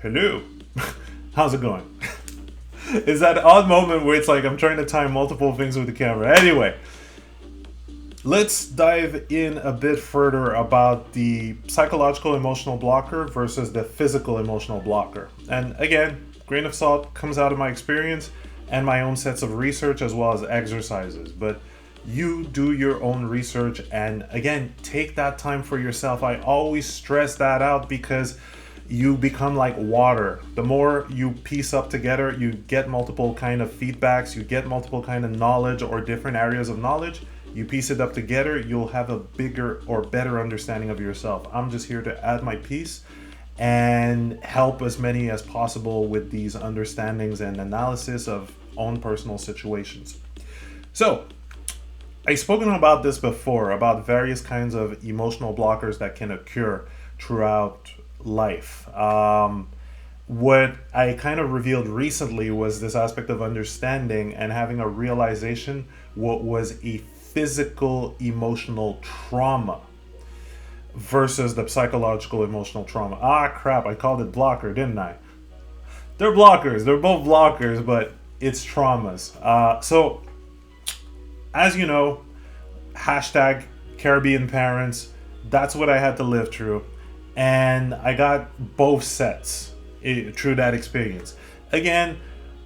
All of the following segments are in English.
Hello. How's it going? Is that odd moment where it's like I'm trying to time multiple things with the camera. Anyway, let's dive in a bit further about the psychological emotional blocker versus the physical emotional blocker. And again, grain of salt comes out of my experience and my own sets of research as well as exercises. But you do your own research and again, take that time for yourself. I always stress that out because you become like water. The more you piece up together, you get multiple kind of feedbacks, you get multiple kind of knowledge or different areas of knowledge. You piece it up together, you'll have a bigger or better understanding of yourself. I'm just here to add my piece and help as many as possible with these understandings and analysis of own personal situations. So, I've spoken about this before, about various kinds of emotional blockers that can occur throughout life. What I kind of revealed recently was this aspect of understanding and having a realization what was a physical emotional trauma versus the psychological emotional trauma. Ah, crap, I called it blocker, didn't I? They're blockers, they're both blockers, but it's traumas. So, as you know, hashtag Caribbean parents, that's what I had to live through. And I got both sets through that experience. Again,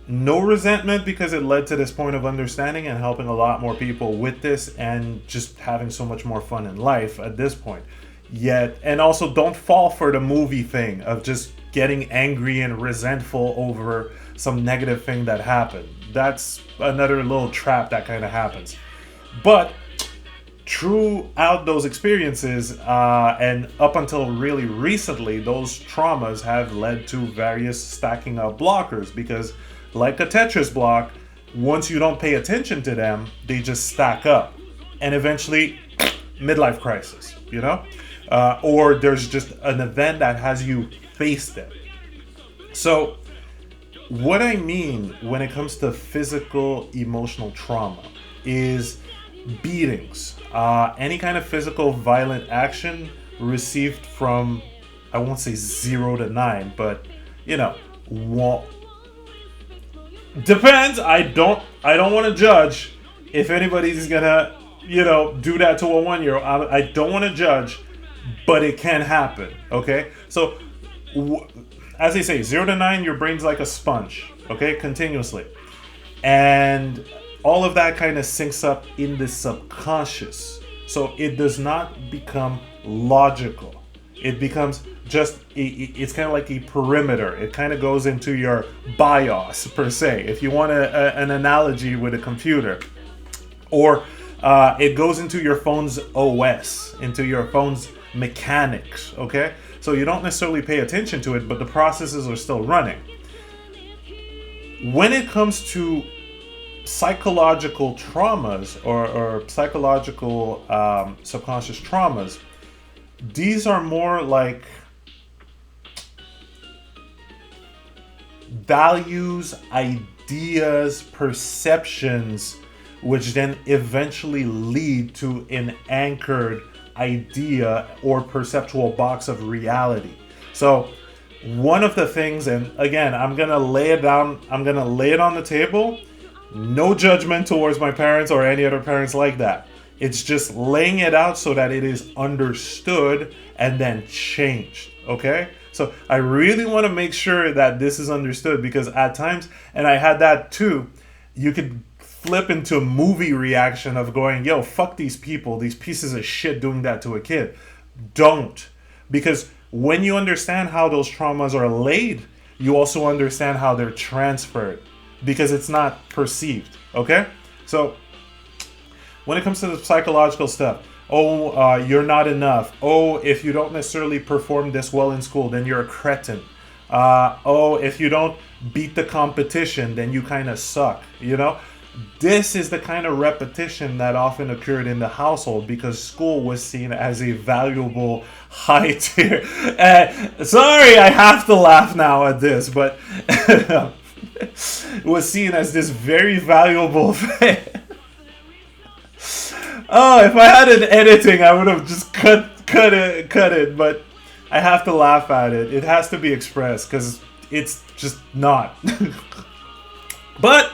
no resentment because it led to this point of understanding and helping a lot more people with this and just having so much more fun in life at this point. Yet, and also don't fall for the movie thing of just getting angry and resentful over some negative thing that happened. That's another little trap that kind of happens. But throughout those experiences and up until really recently, those traumas have led to various stacking up blockers because like a Tetris block, once you don't pay attention to them, they just stack up and eventually midlife crisis, you know? Or there's just an event that has you face them. So what I mean when it comes to physical emotional trauma is beatings, any kind of physical violent action received from, I won't say 0 to 9, but you know, depends. I don't want to judge if anybody's gonna, you know, do that to a 1-year-old. I don't want to judge, but it can happen. Okay, so as they say, 0 to 9, your brain's like a sponge. Okay, continuously, and all of that kind of syncs up in the subconscious. So it does not become logical. It becomes just, it's kind of like a perimeter. It kind of goes into your BIOS, per se, if you want an analogy with a computer. Or it goes into your phone's OS, into your phone's mechanics, okay? So you don't necessarily pay attention to it, but the processes are still running. When it comes to psychological traumas or psychological subconscious traumas, these are more like values, ideas, perceptions, which then eventually lead to an anchored idea or perceptual box of reality. So one of the things, and again, I'm gonna lay it on the table. No judgment towards my parents or any other parents like that. It's just laying it out so that it is understood and then changed, okay? So I really want to make sure that this is understood because at times, and I had that too, you could flip into a movie reaction of going, yo, fuck these people, these pieces of shit doing that to a kid. Don't. Because when you understand how those traumas are laid, you also understand how they're transferred. Because it's not perceived, okay? So, when it comes to the psychological stuff, you're not enough. Oh, if you don't necessarily perform this well in school, then you're a cretin. If you don't beat the competition, then you kind of suck, you know? This is the kind of repetition that often occurred in the household because school was seen as a valuable high tier. Sorry, I have to laugh now at this, but... was seen as this very valuable thing. Oh, if I had an editing, I would have just cut it. But I have to laugh at it. It has to be expressed because it's just not. But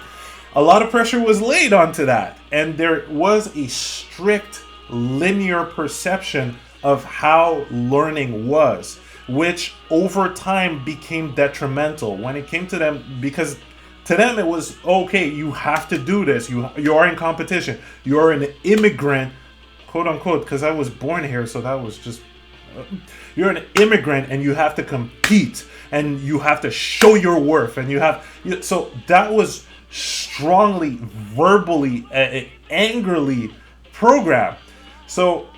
a lot of pressure was laid onto that, and there was a strict linear perception of how learning was, which over time became detrimental when it came to them, because to them it was okay, you have to do this, you are in competition, you're an immigrant, quote unquote, because I was born here, so that was just you're an immigrant and you have to compete and you have to show your worth, and so that was strongly verbally angrily programmed. So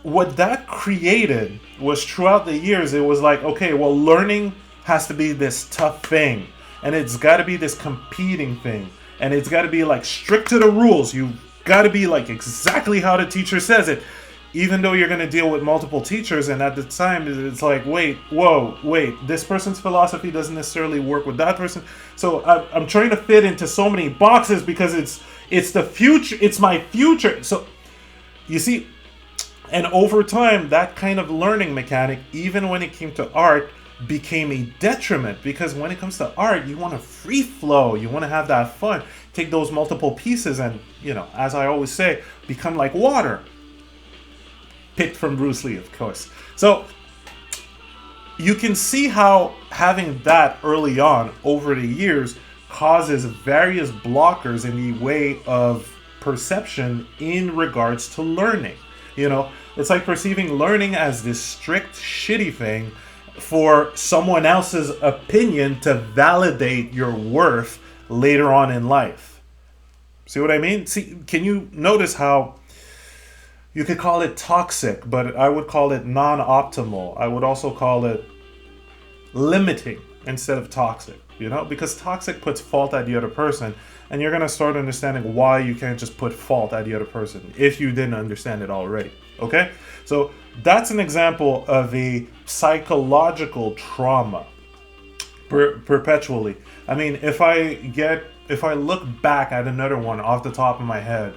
what that created was, throughout the years, it was like, okay, well, learning has to be this tough thing, and it's got to be this competing thing, and it's got to be like strict to the rules. You got to be like exactly how the teacher says it, even though you're going to deal with multiple teachers. And at the time, it's like, wait, this person's philosophy doesn't necessarily work with that person. So I'm trying to fit into so many boxes because it's the future, it's my future. So you see, and over time, that kind of learning mechanic, even when it came to art, became a detriment, because when it comes to art, you want to free flow, you want to have that fun, take those multiple pieces and, as I always say, become like water. Picked from Bruce Lee, of course. So you can see how having that early on over the years causes various blockers in the way of perception in regards to learning. It's like perceiving learning as this strict, shitty thing for someone else's opinion to validate your worth later on in life. See what I mean? See, can you notice how you could call it toxic, but I would call it non-optimal. I would also call it limiting instead of toxic, because toxic puts fault at the other person, and you're going to start understanding why you can't just put fault at the other person if you didn't understand it already. Okay? So that's an example of a psychological trauma perpetually. I mean, if I look back at another one off the top of my head,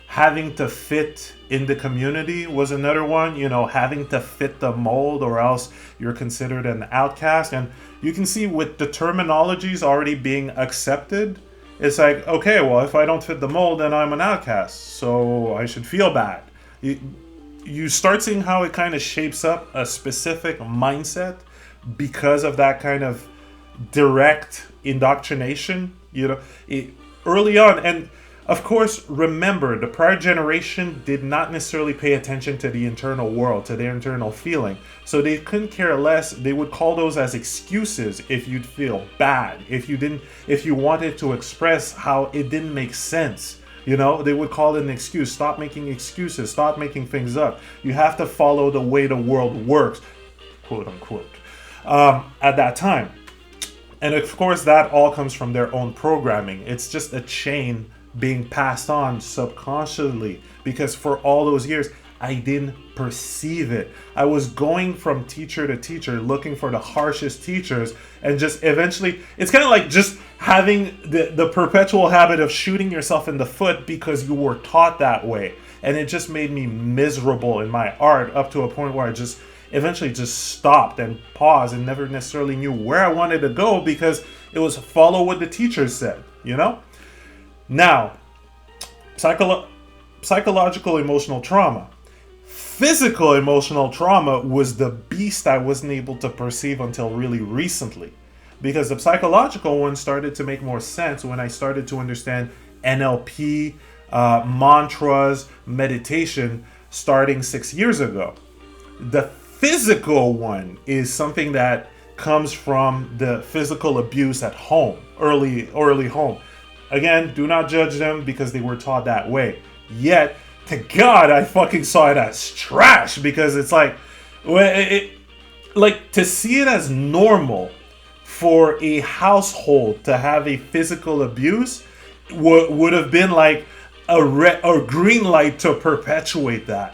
having to fit in the community was another one, having to fit the mold or else you're considered an outcast. And you can see with the terminologies already being accepted, it's like, okay, well, if I don't fit the mold, then I'm an outcast, so I should feel bad. You start seeing how it kind of shapes up a specific mindset because of that kind of direct indoctrination, early on. And of course, remember, the prior generation did not necessarily pay attention to the internal world, to their internal feeling. So they couldn't care less. They would call those as excuses if you'd feel bad, if you wanted to express how it didn't make sense. They would call it an excuse. Stop making excuses. Stop making things up. You have to follow the way the world works, quote unquote, at that time. And of course, that all comes from their own programming. It's just a chain being passed on subconsciously, because for all those years I didn't perceive it. I was going from teacher to teacher looking for the harshest teachers, and just eventually it's kind of like just having the perpetual habit of shooting yourself in the foot because you were taught that way, and it just made me miserable in my art up to a point where I just eventually just stopped and paused and never necessarily knew where I wanted to go, because it was follow what the teachers said. Now, psychological emotional trauma. Physical emotional trauma was the beast I wasn't able to perceive until really recently, because the psychological one started to make more sense when I started to understand NLP, mantras, meditation, starting 6 years ago. The physical one is something that comes from the physical abuse at home, early home. Again, do not judge them because they were taught that way. Yet, to God, I fucking saw it as trash, because it's like, to see it as normal for a household to have a physical abuse would have been like a green light to perpetuate that.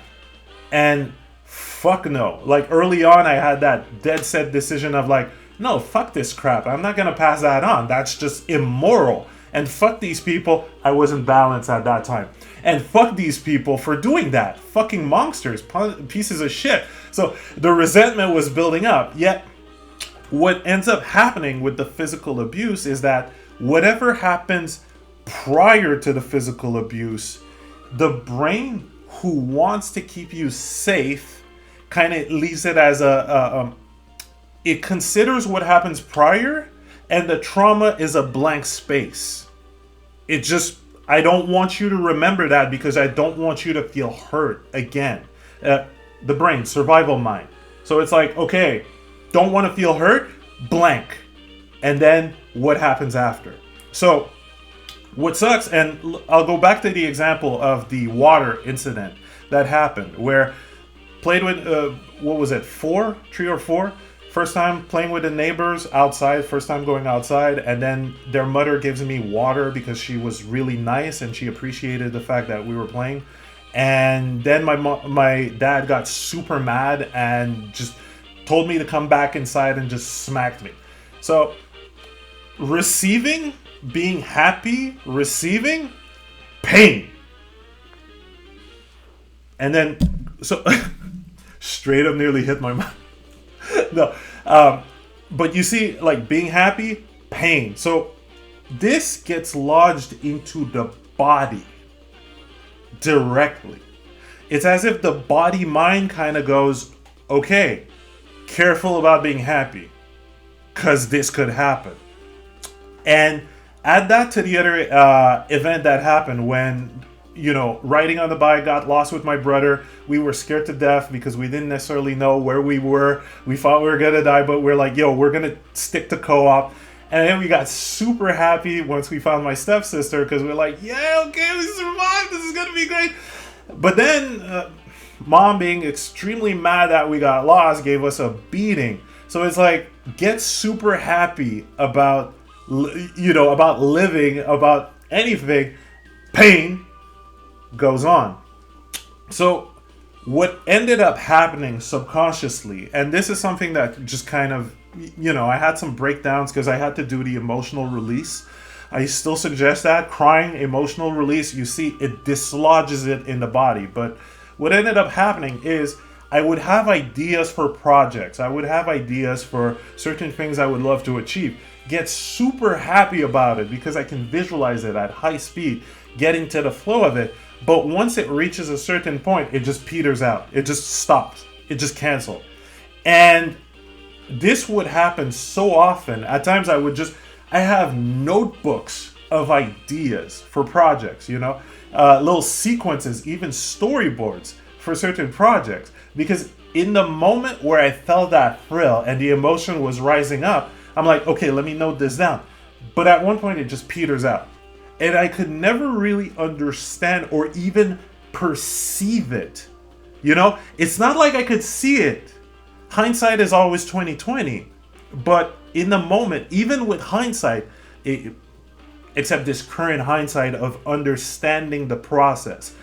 And fuck no. Like early on, I had that dead set decision of like, no, fuck this crap. I'm not gonna pass that on. That's just immoral. And fuck these people, I wasn't balanced at that time. And fuck these people for doing that. Fucking monsters, pieces of shit. So the resentment was building up. Yet, what ends up happening with the physical abuse is that whatever happens prior to the physical abuse, the brain who wants to keep you safe kind of leaves it as it considers what happens prior, and the trauma is a blank space. It just, I don't want you to remember that because I don't want you to feel hurt again. The brain, survival mind. So it's like, okay, don't want to feel hurt, blank. And then what happens after? So what sucks, and I'll go back to the example of the water incident that happened, where played with, what was it, 3 or 4? First time playing with the neighbors outside, first time going outside, and then their mother gives me water because she was really nice and she appreciated the fact that we were playing. And then my dad got super mad and just told me to come back inside and just smacked me. So receiving, being happy, receiving, pain. And then, so straight up nearly hit my mouth. No, but you see, like, being happy, pain. So this gets lodged into the body directly. It's as if the body mind kind of goes, okay, careful about being happy, because this could happen. And add that to the other event that happened when, you know, riding on the bike, got lost with my brother. We were scared to death because we didn't necessarily know where we were. We thought we were going to die, but we're like, yo, we're going to stick to co-op. And then we got super happy once we found my stepsister because we're like, yeah, okay, we survived. This is going to be great. But then mom, being extremely mad that we got lost, gave us a beating. So it's like, get super happy about, you know, about living, about anything. Pain goes on. So what ended up happening subconsciously, and this is something that just kind of, you know, I had some breakdowns because I had to do the emotional release. I still suggest that crying, emotional release, you see, it dislodges it in the body. But what ended up happening is I would have ideas for projects. I would have ideas for certain things I would love to achieve. Get super happy about it because I can visualize it at high speed, getting to the flow of it. But once it reaches a certain point, it just peters out. It just stops. It just cancels. And this would happen so often. At times I have notebooks of ideas for projects, you know, little sequences, even storyboards for certain projects. Because in the moment where I felt that thrill and the emotion was rising up, I'm like, okay, let me note this down. But at one point it just peters out. And I could never really understand or even perceive it. You know, it's not like I could see it. Hindsight is always 20/20. But in the moment, even with hindsight, except this current hindsight of understanding the process.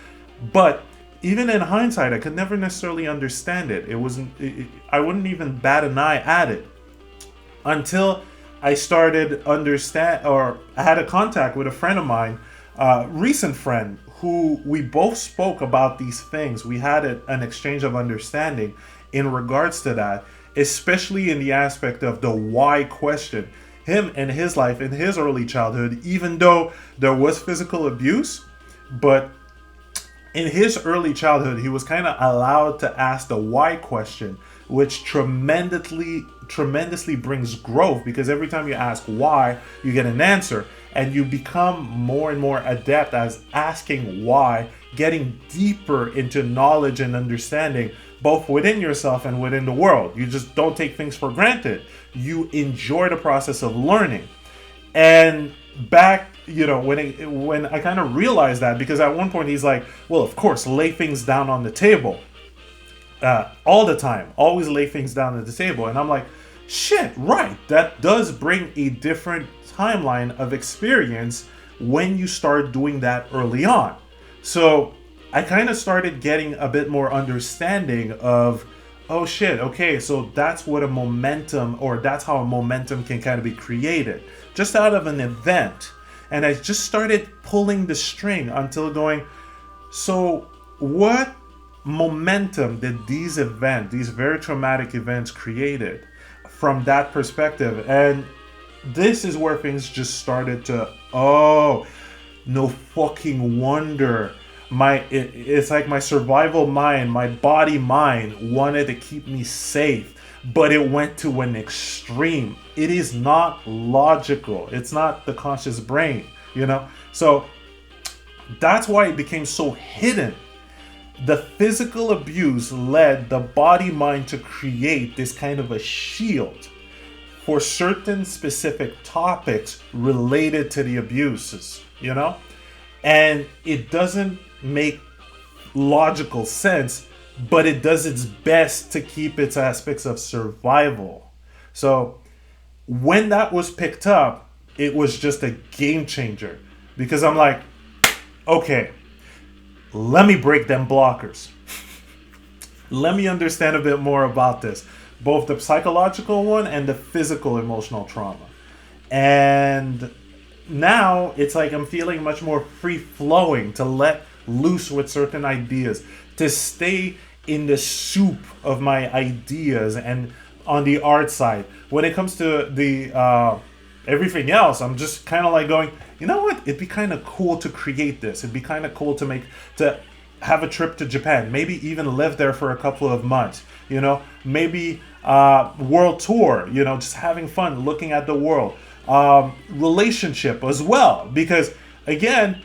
But even in hindsight, I could never necessarily understand it. I wouldn't even bat an eye at it until I started I had a contact with a friend of mine, recent friend, who we both spoke about these things. We had an exchange of understanding in regards to that, especially in the aspect of the why question. Him and his life in his early childhood, even though there was physical abuse, but in his early childhood, he was kind of allowed to ask the why question, which tremendously brings growth, because every time you ask why, you get an answer, and you become more and more adept as asking why, getting deeper into knowledge and understanding, both within yourself and within the world. You just don't take things for granted. You enjoy the process of learning. And back, you know, when I kind of realized that, because at one point he's like, well, of course, lay things down on the table. All the time, always lay things down at the table. And I'm like, shit, right, that does bring a different timeline of experience when you start doing that early on. So I kind of started getting a bit more understanding of, oh shit, okay, so that's what a momentum, or that's how a momentum can kind of be created just out of an event. And I just started pulling the string until going, so what momentum did these events, these very traumatic events, created from that perspective? And this is where things just started to, oh, no fucking wonder. It's like my survival mind, my body mind wanted to keep me safe, but it went to an extreme. It is not logical. It's not the conscious brain, you know? So that's why it became so hidden. The physical abuse led the body mind to create this kind of a shield for certain specific topics related to the abuses, you know? And it doesn't make logical sense, but it does its best to keep its aspects of survival. So when that was picked up, it was just a game changer, because I'm like, okay, let me break them blockers. Let me understand a bit more about this, both the psychological one and the physical emotional trauma. And now it's like I'm feeling much more free flowing to let loose with certain ideas, to stay in the soup of my ideas. And on the art side, when it comes to the everything else, I'm just kind of like going, you know what, it'd be kind of cool to create this. It'd be kind of cool to have a trip to Japan, maybe even live there for a couple of months, you know, maybe world tour, you know, just having fun looking at the world. Relationship as well, because again,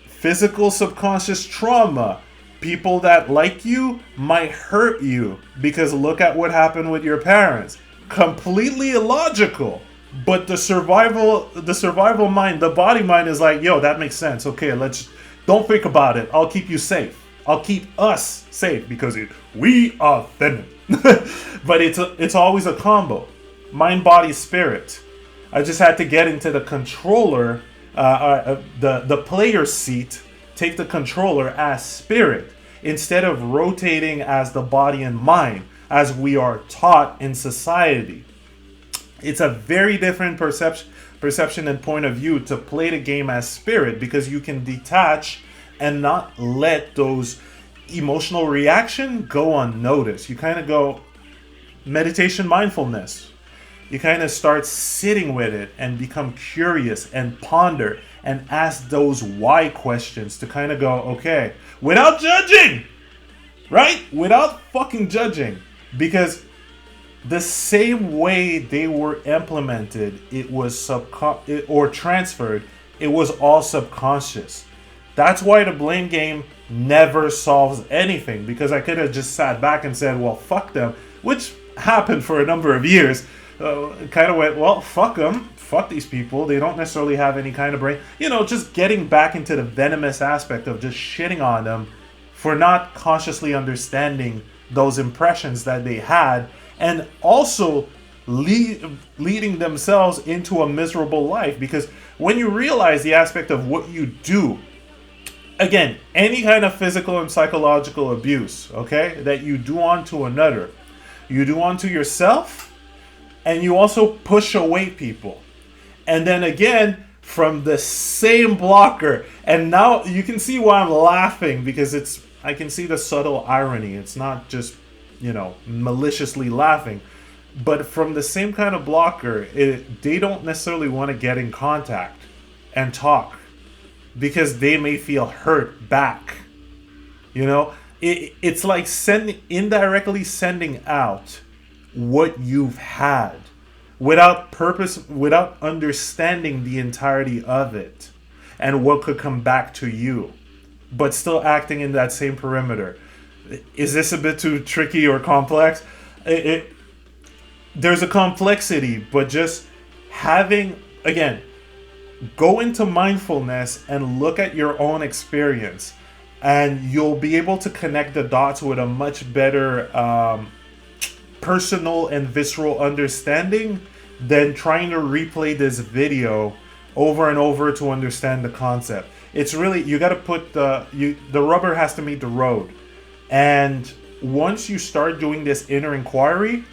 physical subconscious trauma, people that like you might hurt you, because look at what happened with your parents. Completely illogical, but the survival mind, the body mind is like, yo, that makes sense. Okay, don't think about it. I'll keep you safe. I'll keep us safe because we are venom. But it's always a combo, mind, body, spirit. I just had to get into the controller, the player seat, take the controller as spirit instead of rotating as the body and mind as we are taught in society. It's a very different perception and point of view to play the game as spirit, because you can detach and not let those emotional reaction go unnoticed. You kind of go meditation, mindfulness. You kind of start sitting with it and become curious and ponder and ask those why questions to kind of go, okay, without judging, right? Without fucking judging. Because the same way they were implemented, it was or transferred, it was all subconscious. That's why the blame game never solves anything, because I could have just sat back and said, well, fuck them, which happened for a number of years. Kind of went, well, fuck them, fuck these people, they don't necessarily have any kind of brain, you know, just getting back into the venomous aspect of just shitting on them for not consciously understanding those impressions that they had, and also leading themselves into a miserable life. Because when you realize the aspect of what you do, again, any kind of physical and psychological abuse, okay, that you do onto another, you do onto yourself, and you also push away people. And then again, from the same blocker. And now you can see why I'm laughing, because I can see the subtle irony. It's not just, you know, maliciously laughing. But from the same kind of blocker, they don't necessarily want to get in contact and talk, because they may feel hurt back. You know, it's like indirectly sending out what you've had without purpose, without understanding the entirety of it and what could come back to you, but still acting in that same perimeter. Is this a bit too tricky or complex? There's a complexity, but just having, again, go into mindfulness and look at your own experience, and you'll be able to connect the dots with a much better personal and visceral understanding than trying to replay this video over and over to understand the concept. It's really, you got to put the rubber has to meet the road. And once you start doing this inner inquiry,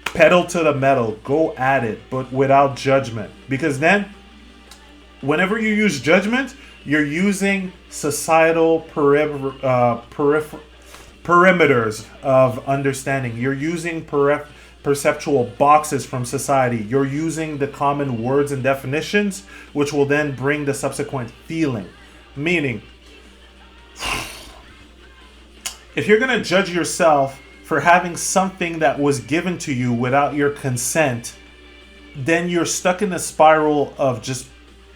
pedal to the metal, go at it, but without judgment. Because then Whenever you use judgment, you're using societal perimeters of understanding. You're using perceptual boxes from society. You're using the common words and definitions, which will then bring the subsequent feeling. Meaning, if you're going to judge yourself for having something that was given to you without your consent, then you're stuck in a spiral of just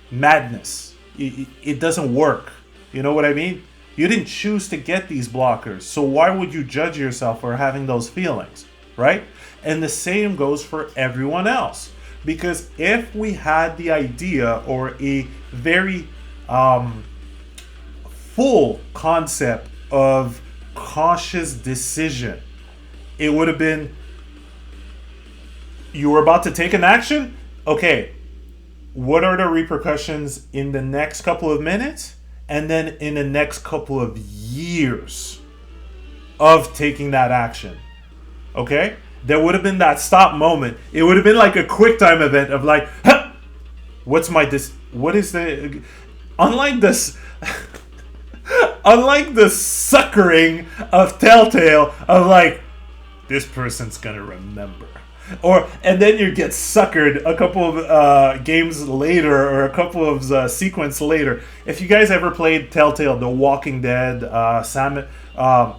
madness. It doesn't work. You know what I mean? You didn't choose to get these blockers, so why would you judge yourself for having those feelings, right? And the same goes for everyone else. Because if we had the idea or a very full concept of conscious decision, it would have been, you were about to take an action? Okay, what are the repercussions in the next couple of minutes and then in the next couple of years of taking that action? Okay? There would have been that stop moment. It would have been like a quick time event of like, huh, what is the, unlike this, unlike the suckering of Telltale of like, this person's gonna remember. And then you get suckered a couple of games later or a couple of sequence later. If you guys ever played Telltale, The Walking Dead, A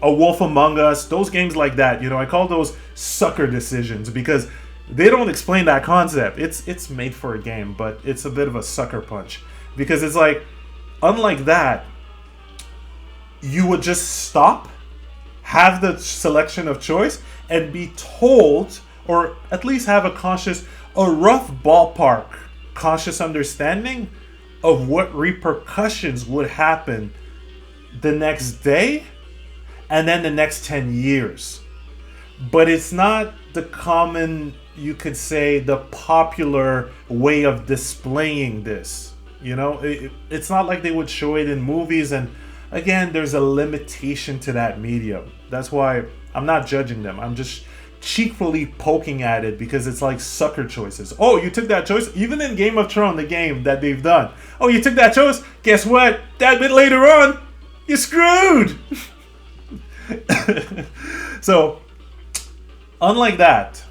Wolf Among Us, those games like that, I call those sucker decisions because they don't explain that concept. It's made for a game, but it's a bit of a sucker punch because it's like, unlike that, you would just stop, have the selection of choice, and be told, or at least have a rough ballpark conscious understanding of what repercussions would happen the next day and then the next 10 years. But it's not the common, you could say, the popular way of displaying this. It's not like they would show it in movies, and again, there's a limitation to that medium. That's why I'm not judging them. I'm just cheekfully poking at it because it's like sucker choices. Oh, you took that choice? Even in Game of Thrones, the game that they've done. Oh, you took that choice? Guess what? That bit later on, you're screwed. So, unlike that,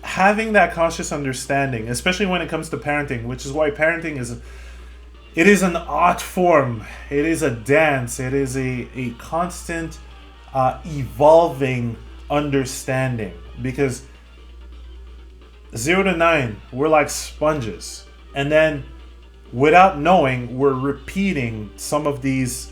having that conscious understanding, especially when it comes to parenting, which is why parenting is an art form. It is a dance. It is a constant evolving understanding, because 0 to 9 we're like sponges, and then without knowing we're repeating some of these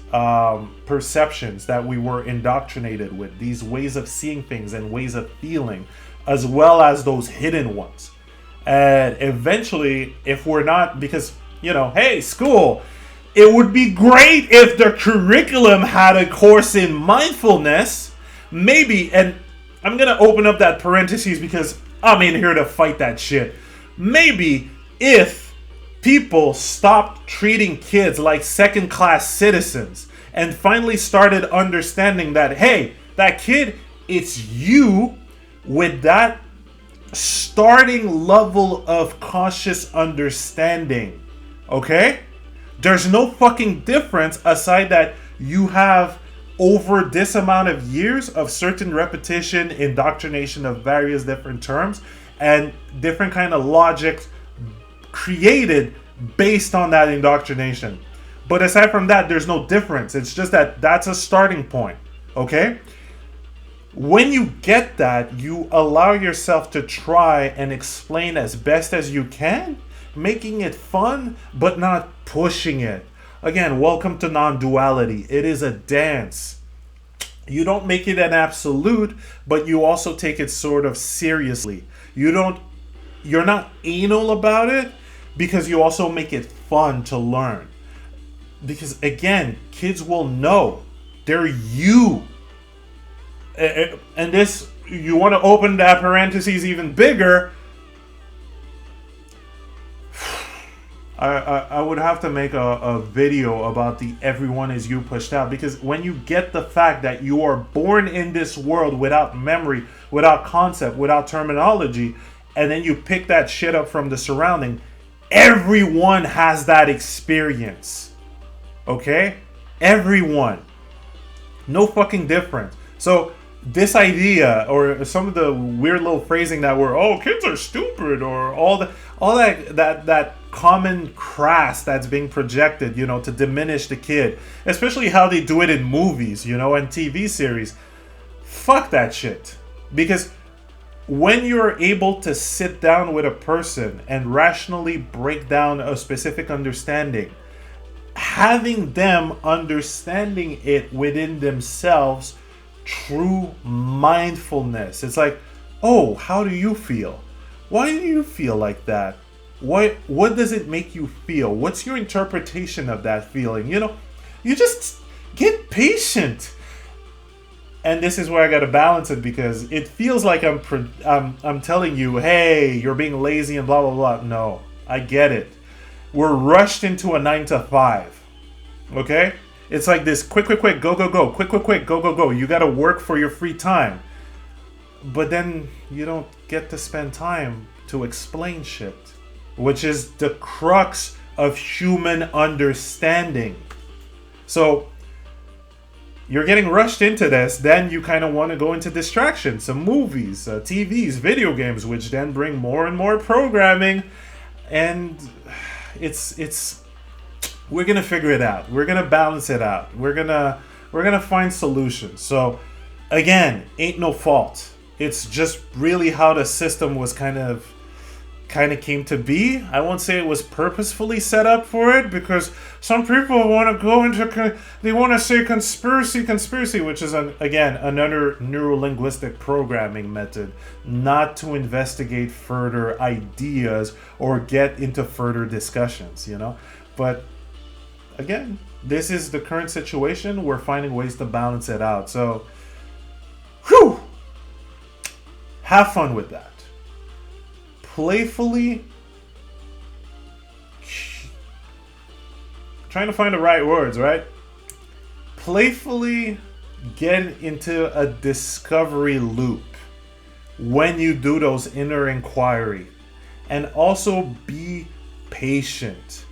perceptions that we were indoctrinated with, these ways of seeing things and ways of feeling, as well as those hidden ones. And eventually, if we're not, because hey, school, it would be great if the curriculum had a course in mindfulness, maybe. And I'm going to open up that parentheses because I'm in here to fight that shit. Maybe if people stopped treating kids like second-class citizens and finally started understanding that, hey, that kid, it's you with that starting level of conscious understanding. Okay? There's no fucking difference aside that you have over this amount of years of certain repetition, indoctrination of various different terms, and different kind of logic created based on that indoctrination. But aside from that, there's no difference. It's just that that's a starting point. Okay? When you get that, you allow yourself to try and explain as best as you can, making it fun, but not pushing it. Again, welcome to non-duality. It is a dance. You don't make it an absolute, but you also take it sort of seriously. You're not anal about it, because you also make it fun to learn. Because again, kids will know they're you. And this, you want to open that parentheses even bigger, I would have to make a video about the everyone is you pushed out, because when you get the fact that you are born in this world without memory, without concept, without terminology, and then you pick that shit up from the surrounding, Everyone has that experience. Okay? Everyone. No fucking difference. So this idea, or some of the weird little phrasing that were, oh, kids are stupid, or all that common crass that's being projected, to diminish the kid, especially how they do it in movies, and TV series. Fuck that shit. Because when you're able to sit down with a person and rationally break down a specific understanding, having them understanding it within themselves, true mindfulness. It's like, oh, how do you feel? Why do you feel like that? What does it make you feel? What's your interpretation of that feeling? You just get patient. And this is where I gotta balance it, because it feels like I'm telling you, hey, you're being lazy and blah blah blah. No, I get it. We're rushed into a 9 to 5. Okay? It's like this quick, go, go. Quick, go. You gotta work for your free time. But then you don't get to spend time to explain shit, which is the crux of human understanding. So you're getting rushed into this, then you kind of want to go into distractions, some movies, TVs, video games, which then bring more and more programming. And it's we're gonna figure it out. We're gonna balance it out. We're gonna find solutions. So again, ain't no fault. It's just really how the system was kind of came to be. I won't say it was purposefully set up for it, because some people want to go into they want to say conspiracy, which is again another neuro-linguistic programming method, not to investigate further ideas or get into further discussions, But again, this is the current situation. We're finding ways to balance it out. So, whew, have fun with that. Playfully, trying to find the right words, right? Playfully get into a discovery loop when you do those inner inquiry, and also be patient.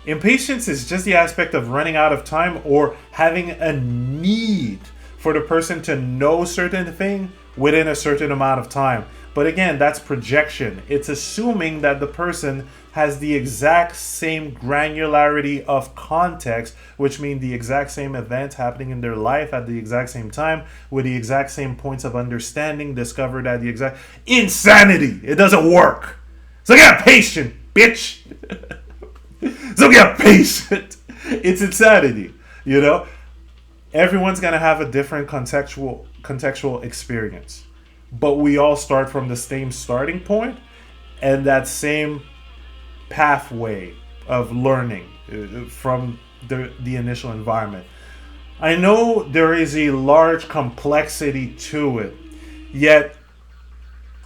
Impatience is just the aspect of running out of time or having a need for the person to know certain thing within a certain amount of time. But again, that's projection. It's assuming that the person has the exact same granularity of context, which means the exact same events happening in their life at the exact same time, with the exact same points of understanding discovered at the exact... Insanity! It doesn't work! So get patient, bitch! So get patient! It's insanity, Everyone's gonna have a different contextual experience. But we all start from the same starting point and that same pathway of learning from the initial environment. I know there is a large complexity to it, yet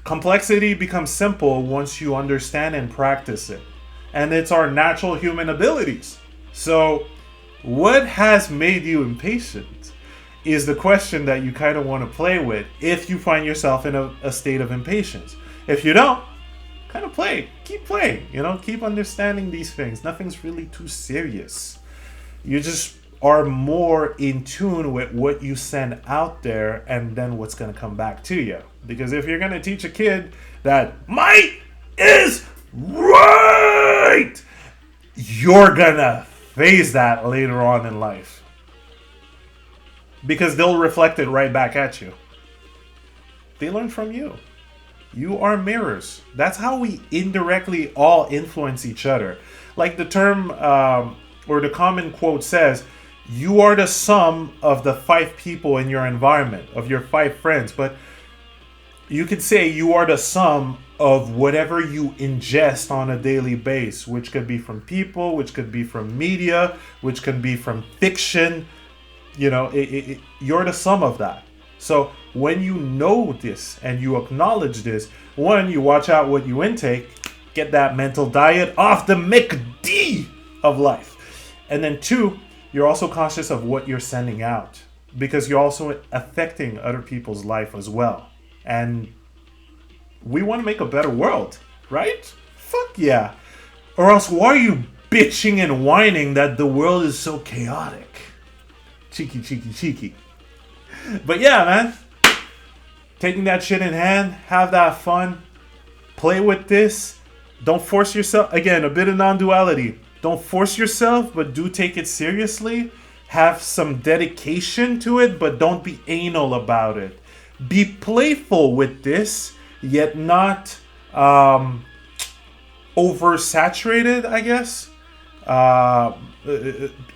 complexity becomes simple once you understand and practice it. And it's our natural human abilities. So, what has made you impatient is the question that you kind of want to play with if you find yourself in a state of impatience. If you don't, kind of keep playing, keep understanding these things. Nothing's really too serious. You just are more in tune with what you send out there and then what's going to come back to you. Because if you're going to teach a kid that might is right, you're going to face that later on in life. Because they'll reflect it right back at you. They learn from you. You are mirrors. That's how we indirectly all influence each other. Like the term or the common quote says, you are the sum of the 5 people in your environment, of your 5 friends. But you could say you are the sum of whatever you ingest on a daily basis, which could be from people, which could be from media, which could be from fiction. You're the sum of that. So when you know this and you acknowledge this, 1, you watch out what you intake, get that mental diet off the McD of life. And then 2, you're also conscious of what you're sending out, because you're also affecting other people's life as well. And we want to make a better world, right? Fuck yeah. Or else, why are you bitching and whining that the world is so chaotic? Cheeky, cheeky, cheeky. But yeah, man. Taking that shit in hand, have that fun. Play with this. Don't force yourself. Again, a bit of non-duality. Don't force yourself, but do take it seriously. Have some dedication to it, but don't be anal about it. Be playful with this, yet not oversaturated, I guess.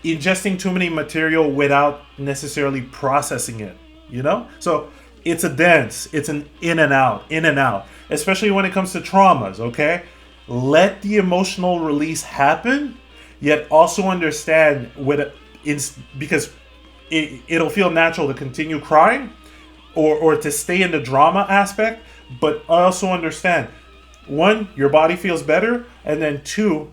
Ingesting too many material without necessarily processing it, you know? So it's a dance. It's an in and out, especially when it comes to traumas, okay? Let the emotional release happen, yet also understand because it'll feel natural to continue crying or to stay in the drama aspect, but also understand, one, your body feels better, and then two,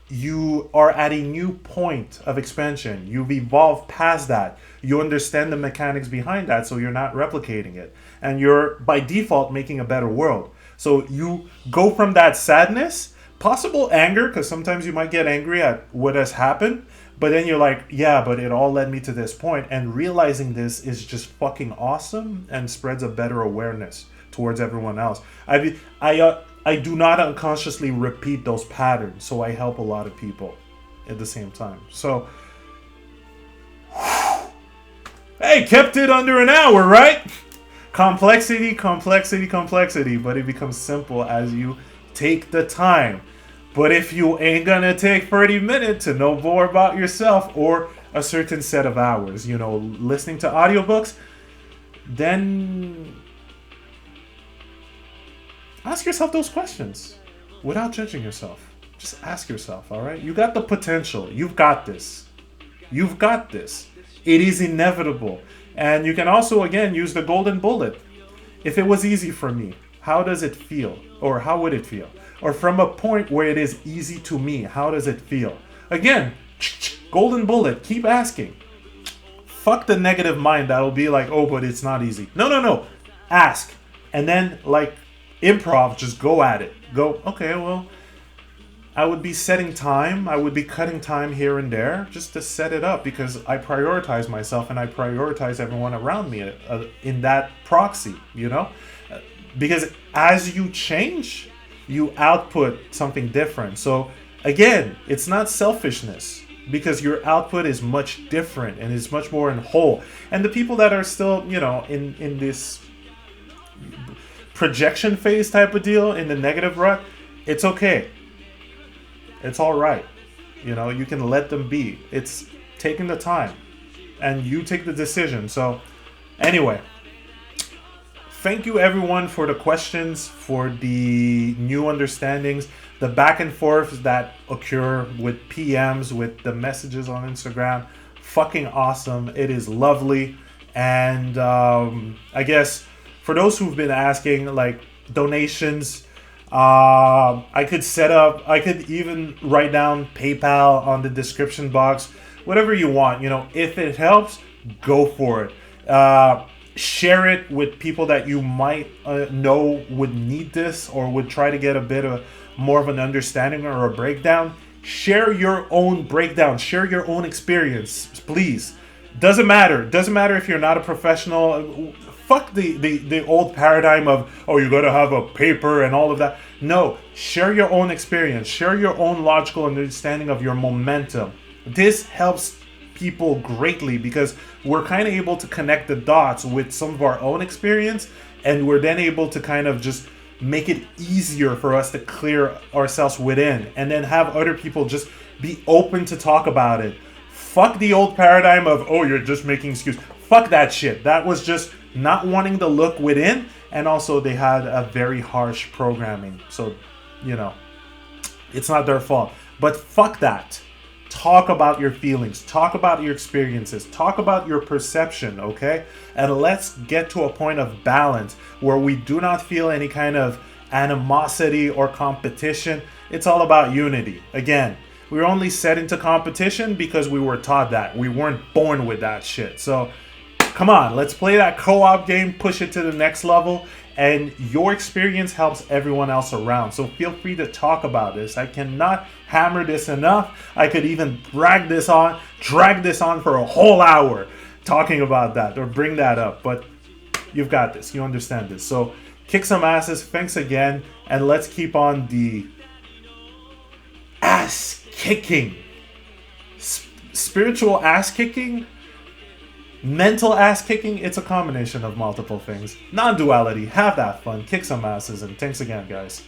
you are at a new point of expansion. You've evolved past that. You understand the mechanics behind that, so you're not replicating it. And you're, by default, making a better world. So you go from that sadness, possible anger, because sometimes you might get angry at what has happened, but then you're like, yeah, but it all led me to this point. And realizing this is just fucking awesome and spreads a better awareness towards everyone else. I do not unconsciously repeat those patterns, so I help a lot of people at the same time. So, hey, kept it under an hour, right? Complexity, but it becomes simple as you take the time. But if you ain't gonna take 30 minutes to know more about yourself or a certain set of hours, listening to audiobooks, then ask yourself those questions without judging yourself. Just ask yourself, all right? You got the potential. You've got this. You've got this. It is inevitable. And you can also, again, use the golden bullet. If it was easy for me, how does it feel? Or how would it feel? Or from a point where it is easy to me, how does it feel? Again, golden bullet. Keep asking. Fuck the negative mind that will be like, oh, but it's not easy. No. Ask. And then, like improv, just go at it. Go, okay, well, I would be setting time. I would be cutting time here and there just to set it up because I prioritize myself and I prioritize everyone around me in that proxy, Because as you change, you output something different. So again, it's not selfishness because your output is much different and is much more in whole. And the people that are still, in this projection phase type of deal, in the negative rut, it's okay. It's all right. You can let them be. It's taking the time and you take the decision. So anyway, thank you everyone for the questions, for the new understandings, the back and forth that occur with PMs, with the messages on Instagram. Fucking awesome. It is lovely. And I guess for those who've been asking, like, donations, I could even write down PayPal on the description box, whatever you want. If it helps, go for it. Share it with people that you might know would need this or would try to get a bit of more of an understanding or a breakdown. Share your own breakdown. Share your own experience, please. Doesn't matter if you're not a professional. Fuck the old paradigm of, oh, you gotta have a paper and all of that. No, share your own experience. Share your own logical understanding of your momentum. This helps people greatly because we're kind of able to connect the dots with some of our own experience, and we're then able to kind of just make it easier for us to clear ourselves within and then have other people just be open to talk about it. Fuck the old paradigm of, oh, you're just making excuses. Fuck that shit. That was just not wanting to look within, and also they had a very harsh programming. So, it's not their fault. But fuck that. Talk about your feelings. Talk about your experiences. Talk about your perception, okay? And let's get to a point of balance where we do not feel any kind of animosity or competition. It's all about unity. Again, we were only set into competition because we were taught that. We weren't born with that shit. So Come on, let's play that co-op game, push it to the next level, and your experience helps everyone else around. So feel free to talk about this. I cannot hammer this enough. I could even drag this on for a whole hour talking about that or bring that up. But you've got this. You understand this. So kick some asses. Thanks again. And let's keep on the ass kicking. Spiritual ass kicking? Mental ass kicking? It's a combination of multiple things. Non-duality. Have that fun. Kick some asses. And thanks again, guys.